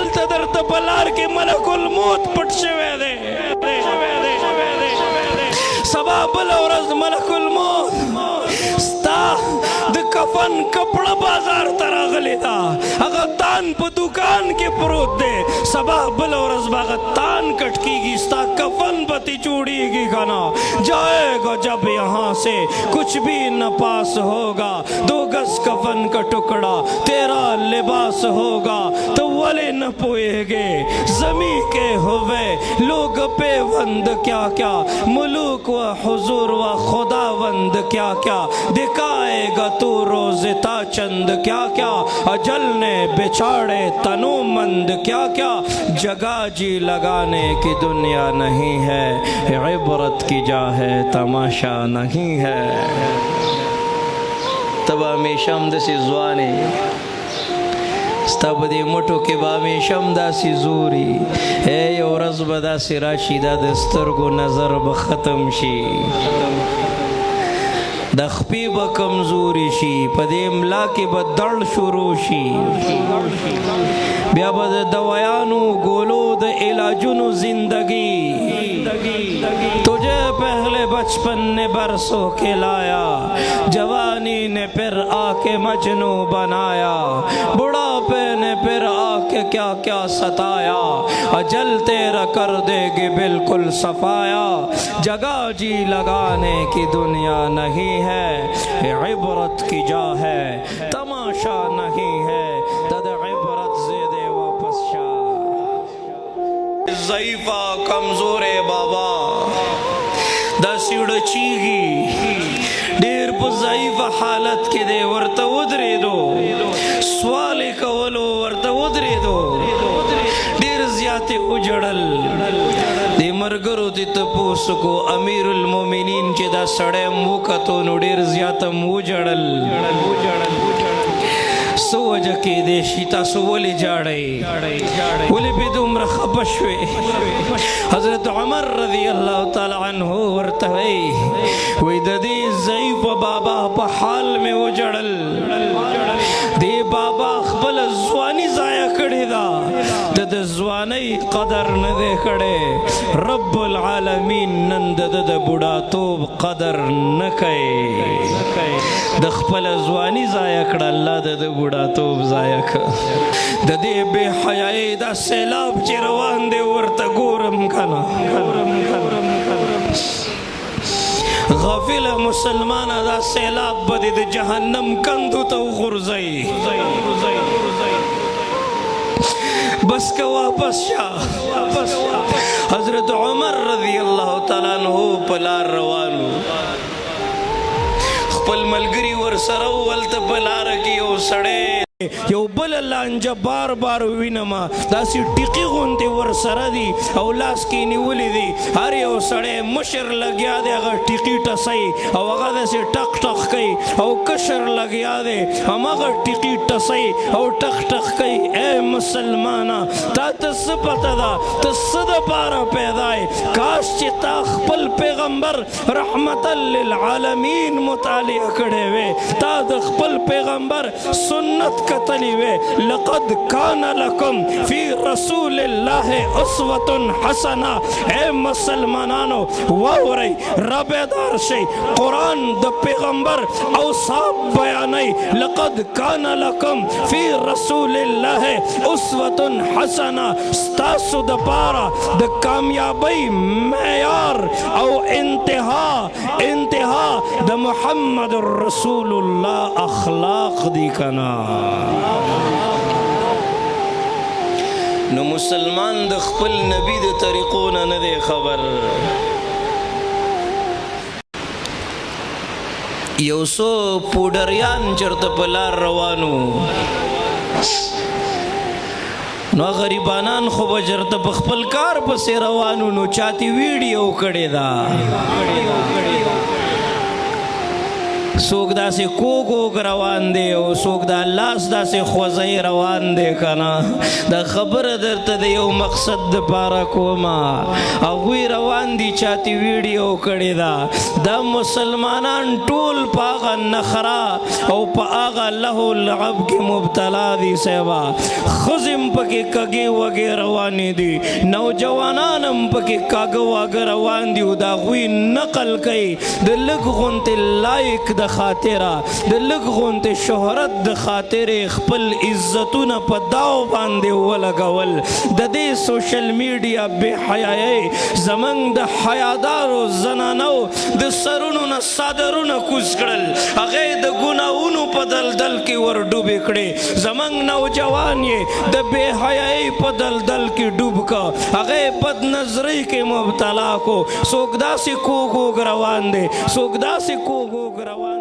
الته درته په لار کې ملک الموت پټ شوی دی سبا بله ورځ ملک الموت ستا د کفن کپړه بازار ته راغلی دا هغه تان په دکان کې پروت دی سبا بله ورځ به هغه تان کټ کیږي ستا کفن پتی جوړیږي که نه جائے گا جب یہاں سے کچھ بھی نہ پاس ہوگا 2 گز کفن کا ٹکڑا تیرا لباس ہوگا تو ولے نہ پوئے گے زمین کے ہوئے لوگ پیوند کیا کیا ملوک و حضور و خداوند کیا کیا دکھائے گا تو روز تا چند کیا کیا اجل نے بچھاڑے تنو مند کیا کیا جگہ جی لگانے کی دنیا نہیں ہے عبرت کی جا ہے تماشا نہیں ہے تب ہمیشہ ہم دسی زوانے ستا بدی مٹو کے با ہمیشہ ہم داسی زوری اے یو رز بدا سی راشی دا دسترگو نظر بختم شی د خپې به کمزوري شي په دې املا کې به دړ شروع شي بیا به د دوایانو گولو د علاجونو زندگی تجھے پہلے بچپن نے برسوں کے لایا جوانی نے پھر آ کے مجنو بنایا بڑھاپے نے پھر آ کے کیا کیا ستایا اجل تیرا کر دے گی بالکل صفایا جگہ جی لگانے کی دنیا نہیں ہے عبرت کی جا ہے تماشا نہیں ہے تد عبرت زیدے واپس شا ضعیفہ کمزور بابا دا سیڑ چیگی دیر پا ضعیف حالت کے دے ورطا ودری دو سوالی کولو ورطا ودری دو دیر زیادی اجڑل دی مرگرو دی تپوسو کو امیر المومنین چی دا سڑیم وکتو نو دیر زیادم اجڑل سو وجہ کی دیشی تاسو ولی جاڑی ولی بدوم رخبشوی حضرت عمر رضی اللہ تعالی عنہ ورتوی وی دی ضعیف بابا پا حال میں وجڑل دی بابا اخبل زوانی ضائع کڑی دا د زوانی قدر ندے کڑے رب العالمین نند د بڑا توب قدر نکے دخپل زوانی ضائع کڑا اللہ د بڑا توب ضائع کر دے بے حیائی دا سیلاب چی روان دے ورطا گورم کنا غافل مسلمان دا سیلاب بدی دے جہنم کندو تو غرزائی بس کا واپس شا حضرت عمر رضی اللہ تعالیٰ عنہ پلار روانو خپل ملگری ورسرو والتا پلار کی او سڑے یو بل لانجا بار بار وینما داسی ٹیقی غنتی ورسر دی او لاس کی نیولی دی ہر یو سڑے مشر لگیا دے اگر ٹیقی ٹسائی او اگر داسی ٹک ٹک کئی او کشر لگیا دے ہم اگر ٹیقی ٹسائی او ٹک ٹک کئی اے مسلمانا تا تسپتا دا تصد پارا پیدائے کاش چی تاخپل پیغمبر رحمت للعالمین مطالعہ کڑے وے تا دخپل پیغمبر سنت قتلی وے لقد کان لکم فی رسول اللہ اسوۃ حسنہ اے مسلمانانو وورئی ربیدار شئی قرآن دا پیغمبر اوصاف بیانائی لقد کان لکم فی رسول اللہ اسوۃ حسنہ ستاسو دا پارا دا کامیابی معیار او انتہا دا محمد رسول اللہ اخلاق دی کنا نو مسلمان د خپل نبی د طریقون نه دی خبر یو سو پوډریان چرته په لار روانو نو غریبانان خو به چرته په خپل کار پسې روانو نو چاتی ویډیو کړې ده څوک داسې کوږ وږ روان دی او څوک دا لاس داسې خوځی روان دی که نه دا خبره درته د یو مقصد دپاره کومه هغوی روان دي چاته ویډیو کړې ده دا مسلمانان ټول په هغه نخره او په هغه لهو لعب کې مبتلا دي صاحبه ښځې هم پکې کږې وږې روانې دي نوجوانان هم پکې کاږه واږه روان دي او د هغوی نقل کوي د لږ غونتې لایک د خاطره د لږ غونتې شهرت د خاطرې خپل عزتونه په داو باندې ولګول د دې سوشل میډیا بې حیایۍ زموږ د حیادارو زنانو د سرونو نه څادرونه کوز کړل هغې د ګناهونو په دلدل کې ور ډوبې کړې زموږ نوجوان یې د بې حیایۍ په دلدل کې ډوب که هغې بد نظرۍ کې مبتلا کو څوک داسې کوږ روان دی څوک داسې کوږ روان